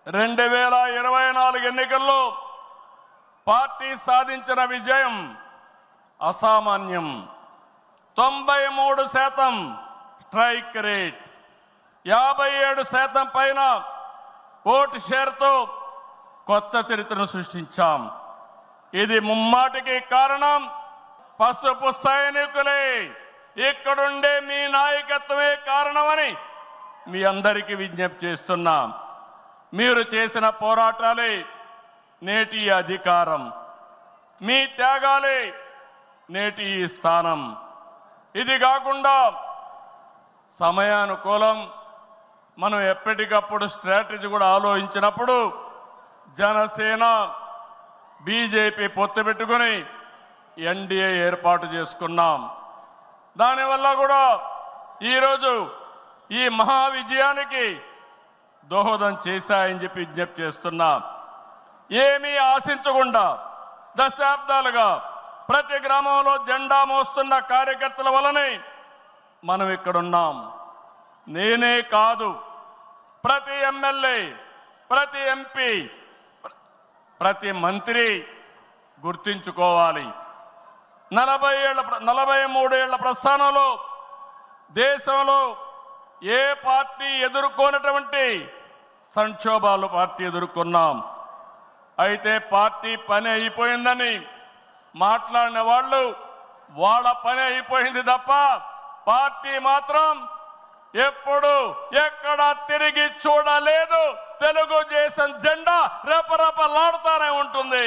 2024 ఎన్నికల్లో పార్టీ సాధించిన విజయం అసామాన్యం. 93% స్ట్రైక్ రేట్, 57% పైన ఓటు షేర్తో కొత్త చరిత్రను సృష్టించాం. ఇది ముమ్మాటికి కారణం పసుపు సైనికులే, ఇక్కడుండే మీ నాయకత్వమే కారణమని మీ అందరికీ విజ్ఞప్తి చేస్తున్నాం. మీరు చేసిన పోరాటాలే నేటి అధికారం, మీ త్యాగాలే నేటి ఈ స్థానం. ఇది కాకుండా సమయానుకూలం మనం ఎప్పటికప్పుడు స్ట్రాటజీ కూడా ఆలోచించినప్పుడు జనసేన బీజేపీ పొత్తు పెట్టుకుని ఎన్డీఏ ఏర్పాటు చేసుకున్నాం. దానివల్ల కూడా ఈరోజు ఈ మహా విజయానికి దోహదం చేశాయని చెప్పి విజ్ఞప్తి చేస్తున్నాం. ఏమీ ఆశించకుండా దశాబ్దాలుగా ప్రతి గ్రామంలో జెండా మోస్తున్న కార్యకర్తల వలనే మనం ఇక్కడున్నాం. నేనే కాదు, ప్రతి ఎమ్మెల్యే, ప్రతి ఎంపీ, ప్రతి మంత్రి గుర్తించుకోవాలి. 43 ఏళ్ల ప్రస్థానంలో దేశంలో ఏ పార్టీ ఎదుర్కొన్నటువంటి సంక్షోభాలు పార్టీ ఎదుర్కొన్నాం. అయితే పార్టీ పని అయిపోయిందని మాట్లాడిన వాళ్ళు వాళ్ళ పని అయిపోయింది తప్ప పార్టీ మాత్రం ఎప్పుడు ఎక్కడ తిరిగి చూడలేదు. తెలుగుదేశం జెండా రెపరెపలాడుతూనే ఉంటుంది.